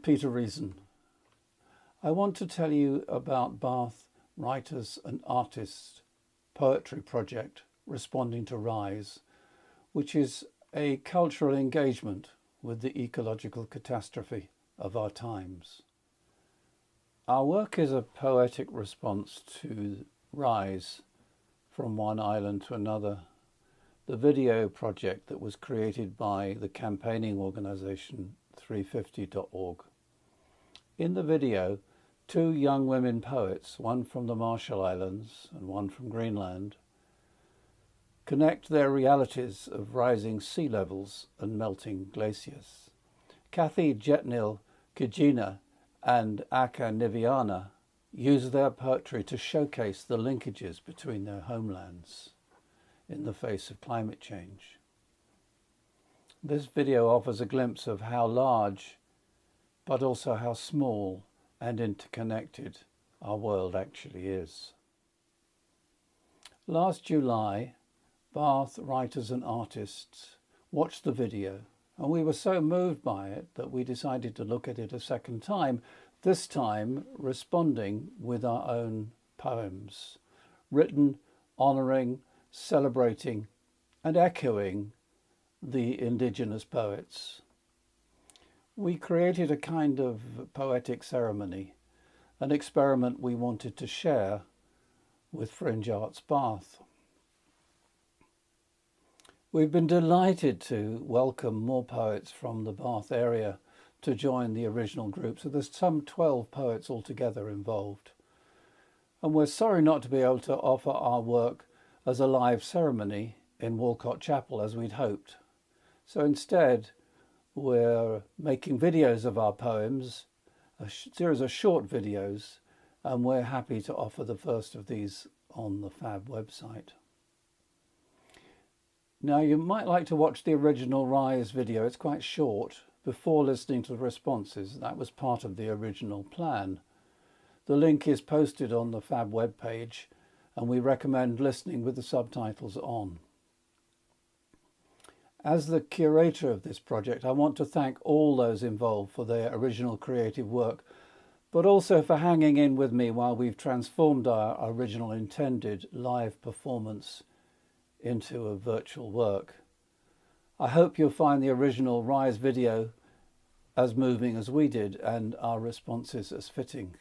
Peter Reason. I want to tell you about Bath Writers and Artists poetry project Responding to Rise, which is a cultural engagement with the ecological catastrophe of our times. Our work is a poetic response to Rise, from one island to another, the video project that was created by the campaigning organisation 350.org. In the video, two young women poets, one from the Marshall Islands and one from Greenland, connect their realities of rising sea levels and melting glaciers. Kathy Jetnil Kijina and Aka Niviana use their poetry to showcase the linkages between their homelands in the face of climate change. This video offers a glimpse of how large, but also how small and interconnected our world actually is. Last July, Bath Writers and Artists watched the video, and we were so moved by it that we decided to look at it a second time, this time responding with our own poems, written honouring, celebrating and echoing the Indigenous poets. We created a kind of poetic ceremony, an experiment we wanted to share with Fringe Arts Bath. We've been delighted to welcome more poets from the Bath area to join the original group, so there's some 12 poets altogether involved. And we're sorry not to be able to offer our work as a live ceremony in Walcott Chapel as we'd hoped. So instead, we're making videos of our poems, a series of short videos, and we're happy to offer the first of these on the Fab website. Now, you might like to watch the original Rise video. It's quite short, before listening to the responses. That was part of the original plan. The link is posted on the Fab webpage, and we recommend listening with the subtitles on. As the curator of this project, I want to thank all those involved for their original creative work, but also for hanging in with me while we've transformed our original intended live performance into a virtual work. I hope you'll find the original Rise video as moving as we did and our responses as fitting.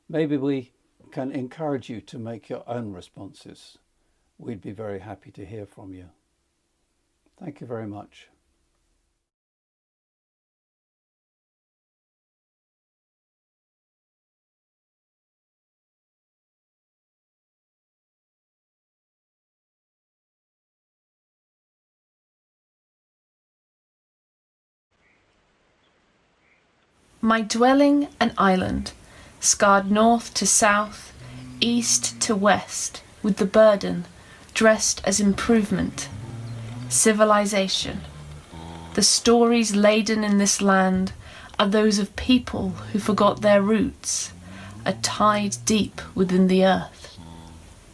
Maybe we can encourage you to make your own responses. We'd be very happy to hear from you. Thank you very much. My dwelling an island, scarred north to south, east to west, with the burden dressed as improvement, civilization. The stories laden in this land are those of people who forgot their roots, a tide deep within the earth.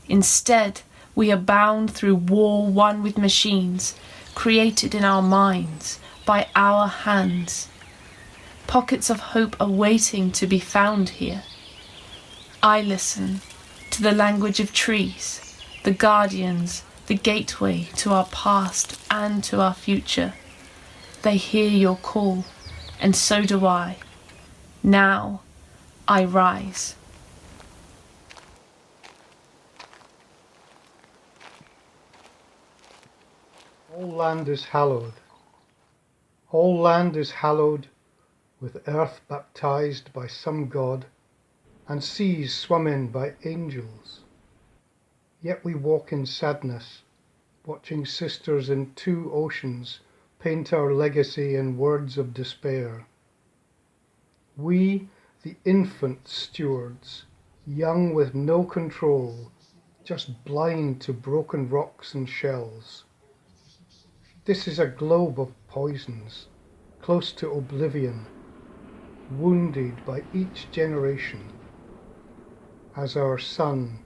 Instead, we are bound through war won with machines, created in our minds, by our hands. Pockets of hope are waiting to be found here. I listen to the language of trees, the guardians, the gateway to our past and to our future. They hear your call, and so do I. Now I rise. All land is hallowed. All land is hallowed, with earth baptized by some god, and seas swum in by angels. Yet we walk in sadness, watching sisters in two oceans paint our legacy in words of despair. We, the infant stewards, young with no control, just blind to broken rocks and shells. This is a globe of poisons, close to oblivion, wounded by each generation, as our sun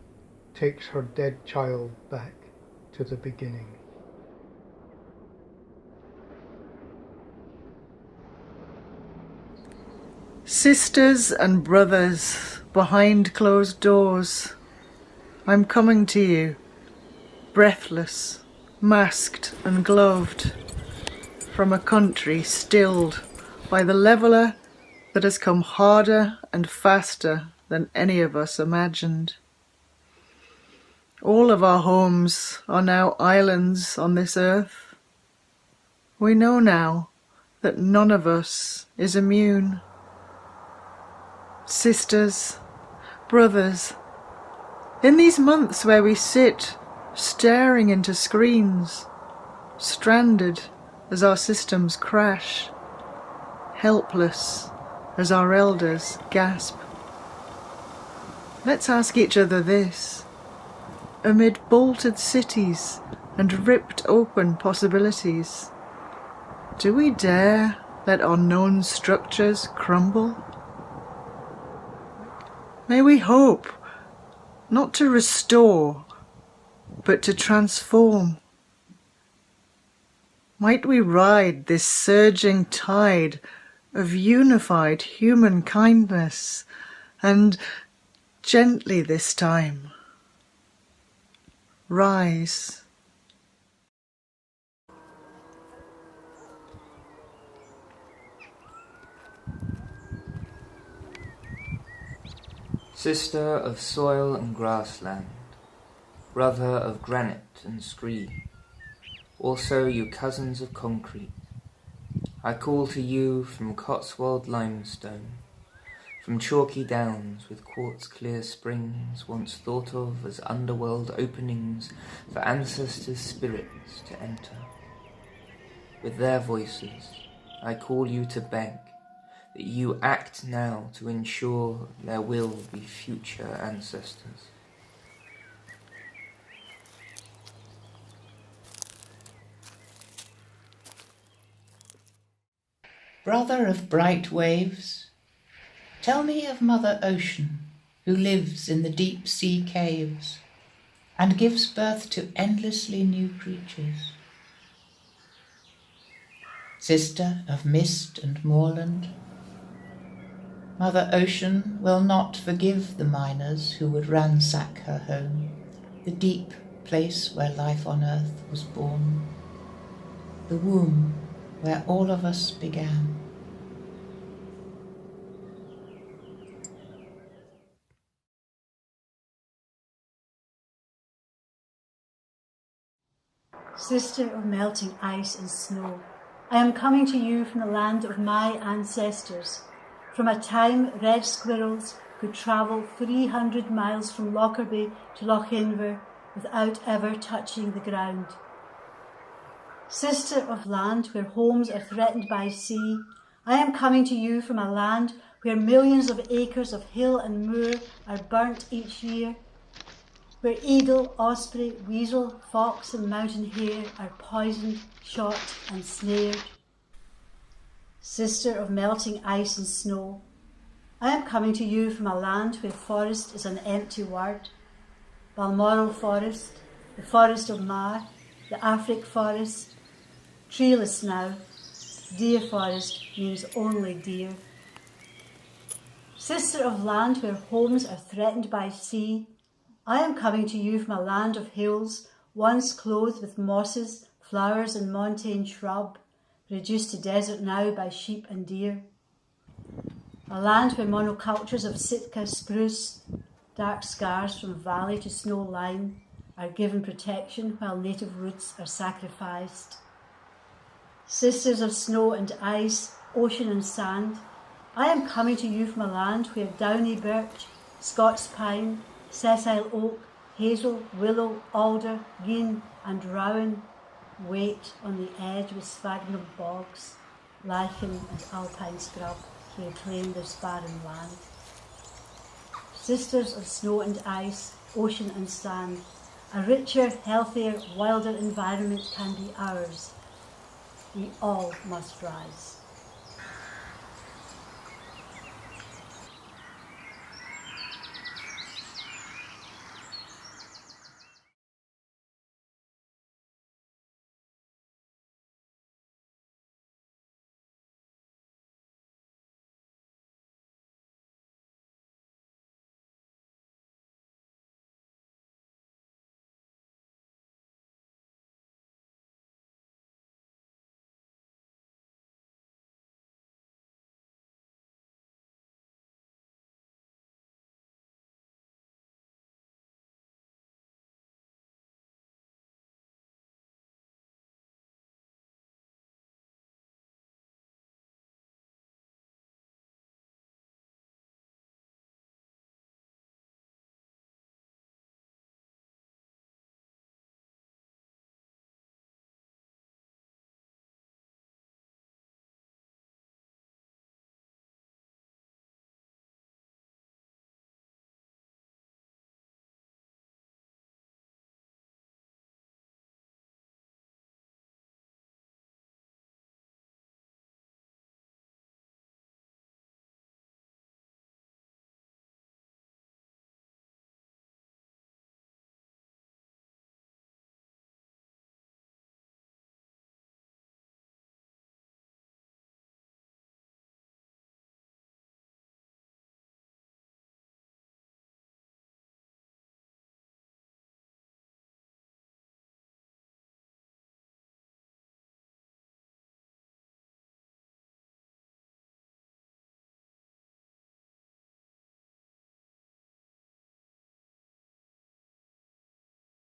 takes her dead child back to the beginning. Sisters and brothers behind closed doors, I'm coming to you, breathless, masked and gloved, from a country stilled by the leveller that has come harder and faster than any of us imagined. All of our homes are now islands on this earth. We know now that none of us is immune. Sisters, brothers, in these months where we sit staring into screens, stranded as our systems crash, helpless as our elders gasp, let's ask each other this. Amid bolted cities and ripped open possibilities, do we dare let our known structures crumble? May we hope not to restore, but to transform. Might we ride this surging tide of unified human kindness, and gently this time, rise. Sister of soil and grassland, brother of granite and scree, also you cousins of concrete, I call to you from Cotswold limestone, from chalky downs with quartz-clear springs once thought of as underworld openings for ancestors' spirits to enter. With their voices, I call you to beg that you act now to ensure there will be future ancestors. Brother of bright waves, tell me of Mother Ocean, who lives in the deep sea caves and gives birth to endlessly new creatures. Sister of mist and moorland, Mother Ocean will not forgive the miners who would ransack her home, the deep place where life on earth was born, the womb where all of us began. Sister of melting ice and snow, I am coming to you from the land of my ancestors, from a time red squirrels could travel 300 miles from Lockerbie to Lochinver without ever touching the ground. Sister of land where homes are threatened by sea, I am coming to you from a land where millions of acres of hill and moor are burnt each year, where eagle, osprey, weasel, fox and mountain hare are poisoned, shot and snared. Sister of melting ice and snow, I am coming to you from a land where forest is an empty word. Balmoral Forest, the Forest of Mar, the Afric Forest, treeless now, deer forest means only deer. Sister of land where homes are threatened by sea, I am coming to you from a land of hills once clothed with mosses, flowers and montane shrub, reduced to desert now by sheep and deer. A land where monocultures of Sitka spruce, dark scars from valley to snow line, are given protection while native roots are sacrificed. Sisters of snow and ice, ocean and sand, I am coming to you from a land where downy birch, Scots pine, sessile oak, hazel, willow, alder, gean and rowan wait on the edge with sphagnum bogs, lichen and alpine scrub to reclaim this barren land. Sisters of snow and ice, ocean and sand, a richer, healthier, wilder environment can be ours. We all must rise.